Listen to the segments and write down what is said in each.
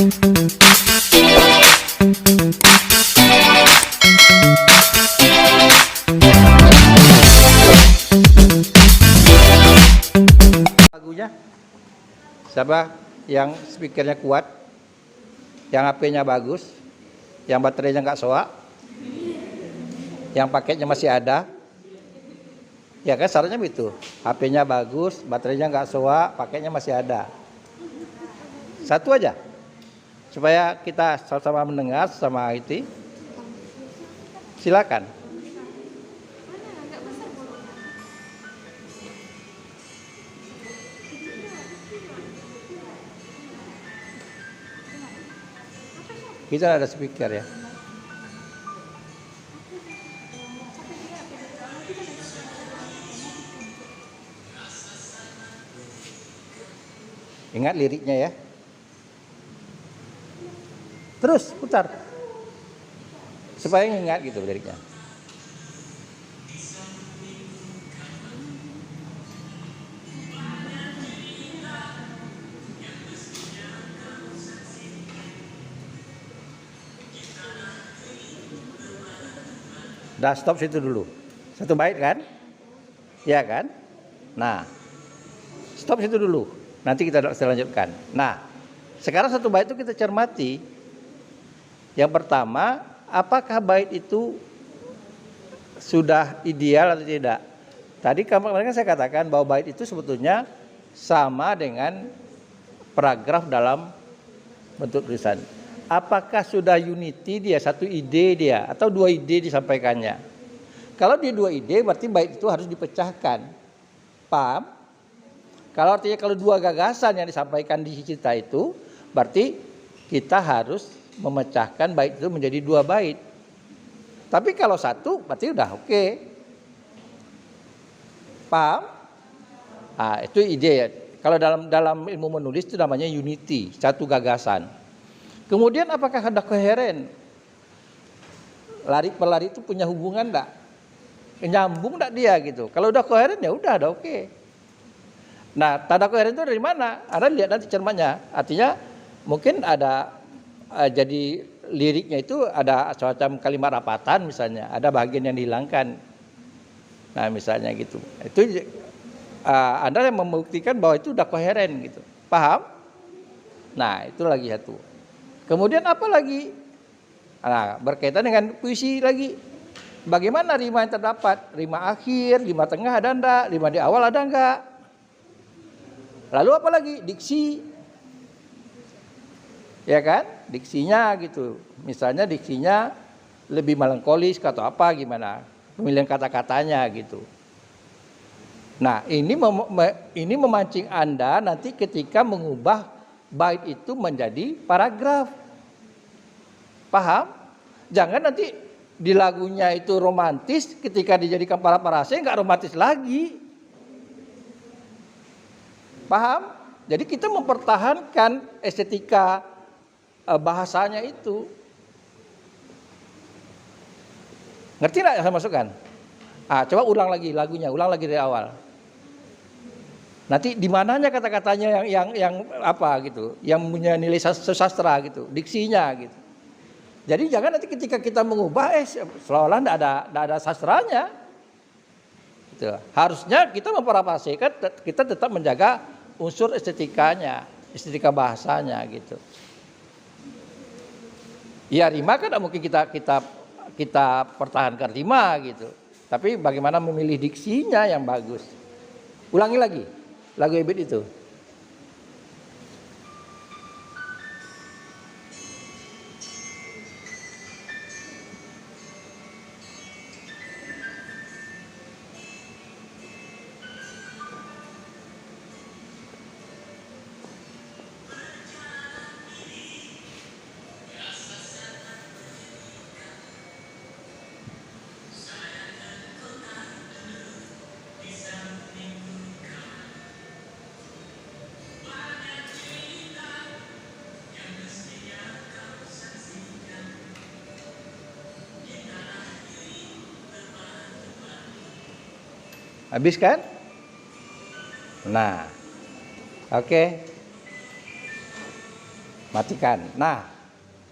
Lagunya siapa yang speakernya kuat, yang HP-nya bagus, yang baterainya nggak soak, yang paketnya masih ada, ya kan syaratnya begitu. HP-nya bagus, baterainya nggak soak, paketnya masih ada. Satu aja, supaya kita sama-sama mendengar sama IT. Silakan. Kita ada speaker ya. Ingat liriknya ya. Terus putar. Supaya ingat gitu liriknya. Dah stop situ dulu. Satu bait kan? Ya kan? Nah, stop situ dulu. Nanti kita lanjutkan. Nah, sekarang satu bait itu kita cermati. Yang pertama, apakah bait itu sudah ideal atau tidak? Tadi kemarin kan saya katakan bahwa bait itu sebetulnya sama dengan paragraf dalam bentuk tulisan. Apakah sudah unity dia, satu ide dia, atau dua ide disampaikannya? Kalau dia dua ide, berarti bait itu harus dipecahkan. Paham? Kalau artinya kalau dua gagasan yang disampaikan di cerita itu, berarti kita harus memecahkan bait itu menjadi dua bait. Tapi kalau satu, berarti udah oke. Paham? Nah, itu ide ya. Kalau dalam ilmu menulis itu namanya unity, satu gagasan. Kemudian apakah ada koheren? Pelari itu punya hubungan enggak? Nyambung enggak dia gitu. Kalau udah koheren ya udah oke. Nah, tanda koheren itu dari mana? Anda lihat nanti cermatnya. Artinya mungkin ada jadi liriknya itu ada semacam kalimat rapatan misalnya, ada bagian yang dihilangkan. Nah, misalnya gitu. Itu Anda yang membuktikan bahwa itu udah koheren gitu. Paham? Nah, itu lagi satu. Kemudian apa lagi? Nah, berkaitan dengan puisi lagi. Bagaimana rima yang terdapat? Rima akhir, rima tengah ada enggak? Rima di awal ada enggak? Lalu apa lagi? Diksi. Ya kan? Diksinya gitu. Misalnya diksinya lebih melankolis atau apa gimana? Pemilihan kata-katanya gitu. Nah, ini memancing Anda nanti ketika mengubah bait itu menjadi paragraf. Paham? Jangan nanti di lagunya itu romantis, ketika dijadikan parafrase nggak romantis lagi. Paham? Jadi kita mempertahankan estetika bahasanya itu. Ngerti nggak yang saya masukkan? Coba ulang lagi lagunya, ulang lagi dari awal. Nanti di mananya kata-katanya yang apa gitu, yang punya nilai sastra gitu, diksinya gitu. Jadi jangan nanti ketika kita mengubah seolah-olah tidak ada sastranya. Gitu. Harusnya kita memparafrasekan, kita tetap menjaga unsur estetikanya, estetika bahasanya gitu. Ya rima kan tidak mungkin kita pertahankan rima gitu. Tapi bagaimana memilih diksinya yang bagus. Ulangi lagi lagu Ebit itu. Habis kan? Nah, oke. Matikan. Nah,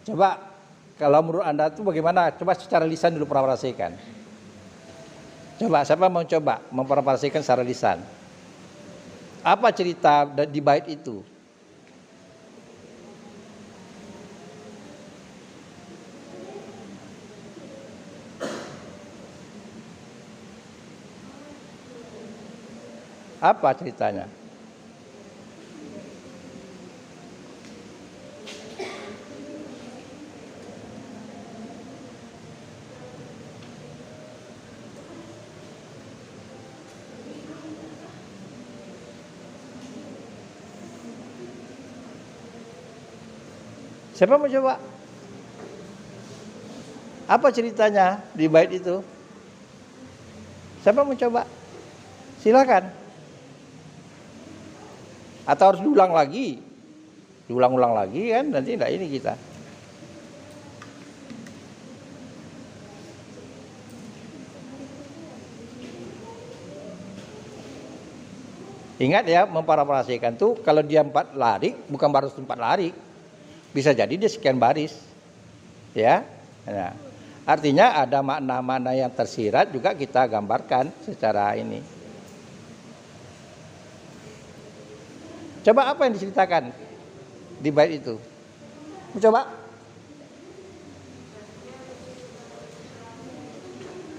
coba kalau menurut Anda itu bagaimana? Coba secara lisan dulu parafrasikan. Coba, siapa mau coba memparafrasikan secara lisan? Apa cerita di bait itu? Apa ceritanya? Siapa mau coba? Apa ceritanya di bait itu? Siapa mau coba? Silakan. Atau harus diulang lagi? Diulang-ulang lagi kan, nanti enggak ini kita. Ingat ya, memparafrasikan tuh kalau dia 4 larik, bukan baru 4 larik. Bisa jadi dia sekian baris. Ya. Nah, artinya ada makna-makna yang tersirat juga kita gambarkan secara ini. Coba apa yang diceritakan di bait itu? Coba.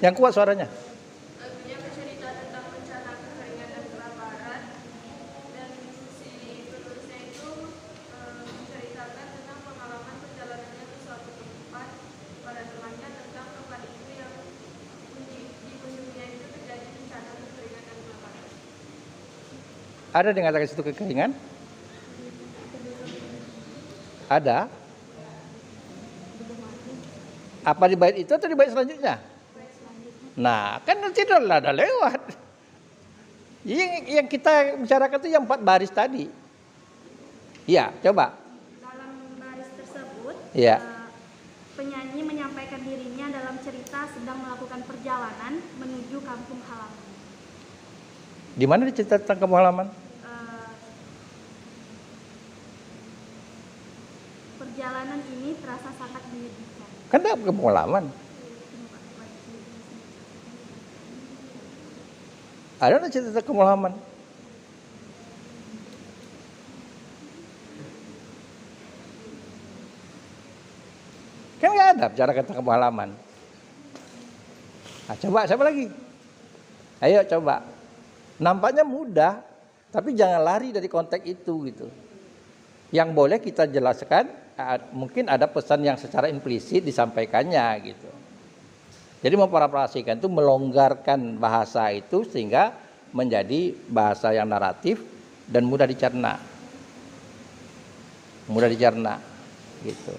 Yang kuat suaranya. Lagunya bercerita tentang bencana kekeringan dan kelaparan, dan si penulisnya itu menceritakan tentang pengalaman perjalanannya ke suatu tempat pada temannya tentang tempat itu yang di kunjunginya itu terjadi bencana kekeringan dan kelaparan. Ada yang mengatakan situ kekeringan? Ada. Apa di bait itu atau di bait selanjutnya? Nah, kan nanti udah lewat. Yang kita bicarakan itu yang 4 baris tadi. Iya, coba. Dalam baris tersebut, Iya. penyanyi menyampaikan dirinya dalam cerita sedang melakukan perjalanan menuju kampung halaman. Di mana dicerita tentang kampung halaman? Perjalanan ini terasa sangat menyedihkan. Kan ada kampung halaman. Ada cerita tentang kampung halaman. Kan nggak ada bicara tentang kampung halaman. Nah, coba siapa lagi? Ayo coba. Nampaknya mudah, tapi jangan lari dari konteks itu gitu. Yang boleh kita jelaskan, mungkin ada pesan yang secara implisit disampaikannya gitu. Jadi memparafrasikan itu melonggarkan bahasa itu sehingga menjadi bahasa yang naratif dan mudah dicerna. Mudah dicerna gitu.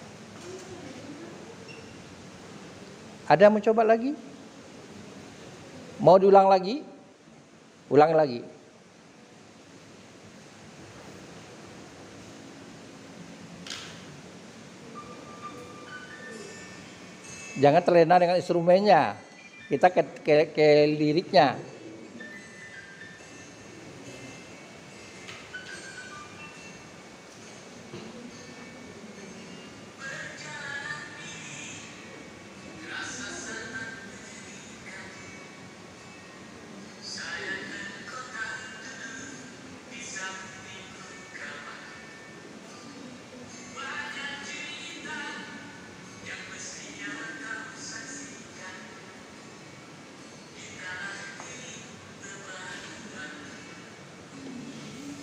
Ada yang mencoba lagi? Mau diulang lagi? Ulang lagi. Jangan terlena dengan instrumennya. Kita ke liriknya.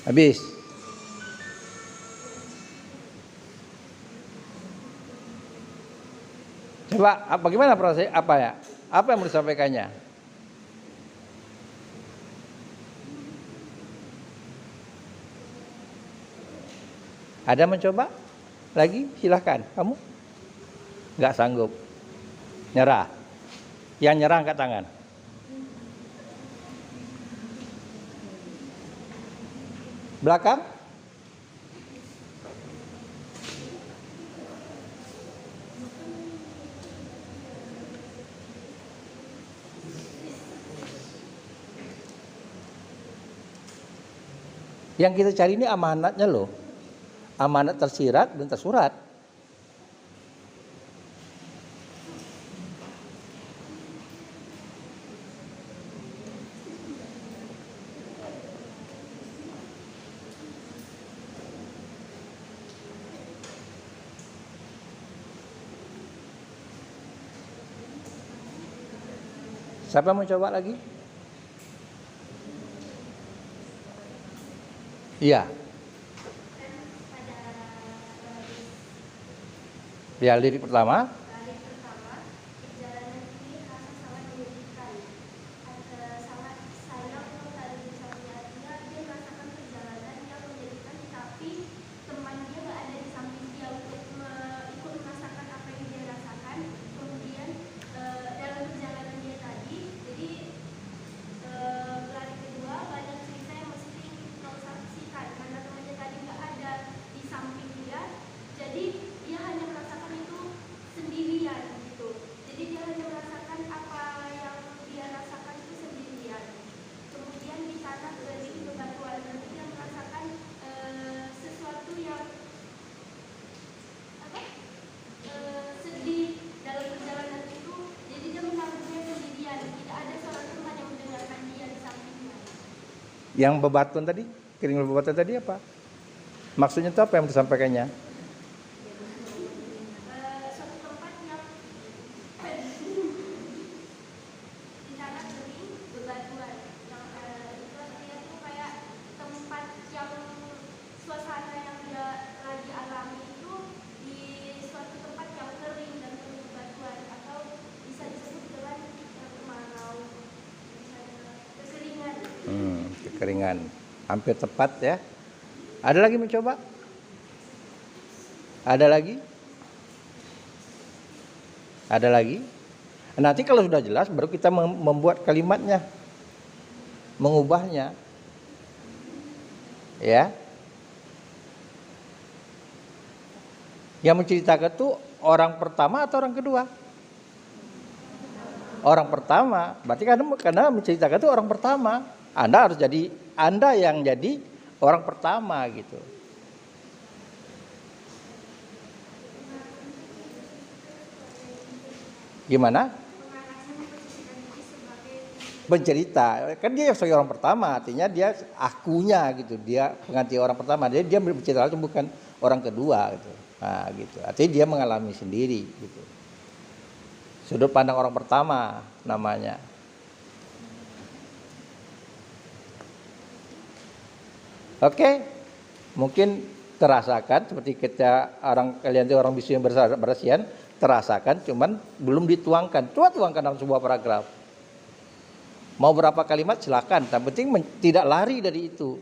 Habis. Coba bagaimana proses apa ya? Apa yang mau disampaikannya? Ada mencoba? Lagi? Silahkan. Kamu? Nggak sanggup. Nyerah. Yang nyerah angkat tangan. Belakang? Yang kita cari ini amanatnya loh. amanat tersirat dan tersurat. Siapa mau coba lagi? Iya. Ya, lirik pertama. Hari pertama, perjalanan ini rasa sangat menyedihkan. Sangat sayang kalau misalnya dia merasakan perjalanan yang menyedihkan, tapi teman dia nggak ada di samping dia untuk ikut merasakan apa yang dia rasakan. Kemudian dalam perjalanan dia tadi, jadi hari kedua banyak cerita yang mesti kau saksikan karena temannya tadi nggak ada di samping dia. Jadi dia hanya merasakan itu sendirian gitu. Jadi dia hanya merasakan apa yang dia rasakan itu sendirian. Kemudian di tanah kering bebatuan nanti dia merasakan sesuatu yang apa? Sedih dalam perjalanan itu. Jadi dia menanggung sendirian. Tidak ada seorang teman yang mendengarkan dia di sampingnya. Yang bebatuan tadi, kering bebatuan tadi apa? Maksudnya itu apa yang disampaikannya? Suatu tempat yang di tanah kering bebatuan yang itu artinya tuh kayak tempat yang suasana yang dia lagi alami itu di suatu tempat yang kering dan penuh bebatuan atau bisa disebut dengan kemarau, misalnya kekeringan. Kekeringan. Hampir tepat ya. Ada lagi mencoba? Ada lagi? Ada lagi? Nanti kalau sudah jelas baru kita membuat kalimatnya. Mengubahnya. Ya. Yang menceritakan itu orang pertama atau orang kedua? Orang pertama. Berarti karena menceritakan itu orang pertama. Anda harus jadi, Anda yang jadi orang pertama gitu. Gimana? Pencerita, kan dia sebagai orang pertama, artinya dia akunya gitu, dia pengganti orang pertama, dia bercerita itu bukan orang kedua gitu. Nah, gitu. Artinya dia mengalami sendiri gitu. Sudut pandang orang pertama namanya. Oke, mungkin terasakan seperti kita kalian itu orang bisu yang berasian, terasakan cuman belum dituangkan. Coba tuangkan dalam sebuah paragraf. Mau berapa kalimat silakan, yang penting tidak lari dari itu.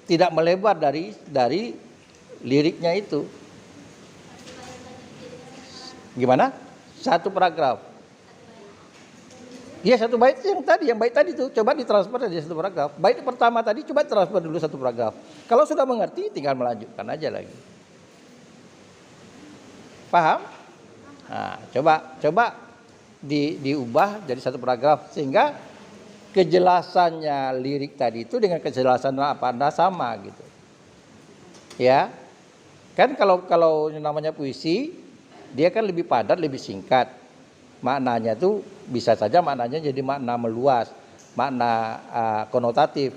Tidak melebar dari liriknya itu. Gimana? Satu paragraf. Iya, satu bait yang bait tadi tuh coba ditransfer dari satu paragraf. Bait pertama tadi coba transfer dulu satu paragraf. Kalau sudah mengerti tinggal melanjutkan aja lagi. Paham? Nah, coba diubah jadi satu paragraf sehingga kejelasannya lirik tadi itu dengan kejelasan apa Anda sama gitu. Ya. Kan kalau namanya puisi dia kan lebih padat, lebih singkat. Maknanya tuh bisa saja maknanya jadi makna meluas, makna konotatif,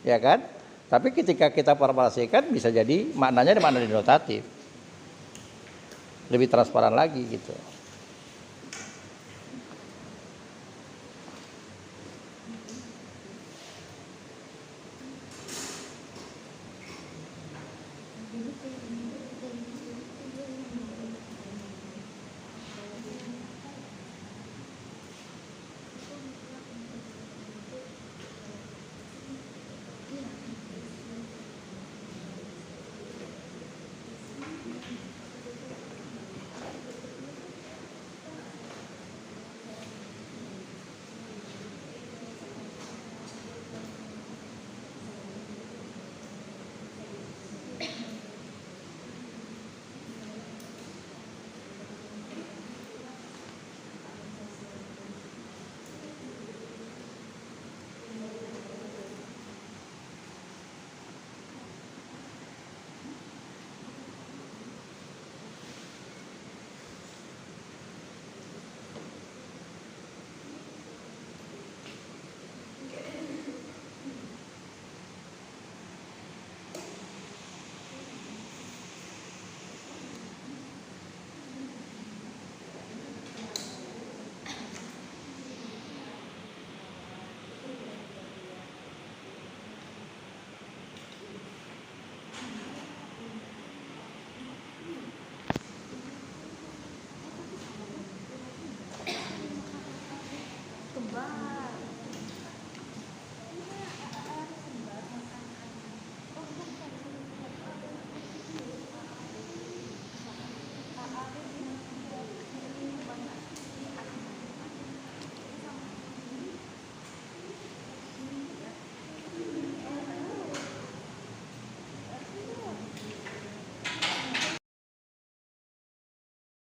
ya kan? Tapi ketika kita parafrasekan bisa jadi maknanya makna denotatif, lebih transparan lagi gitu.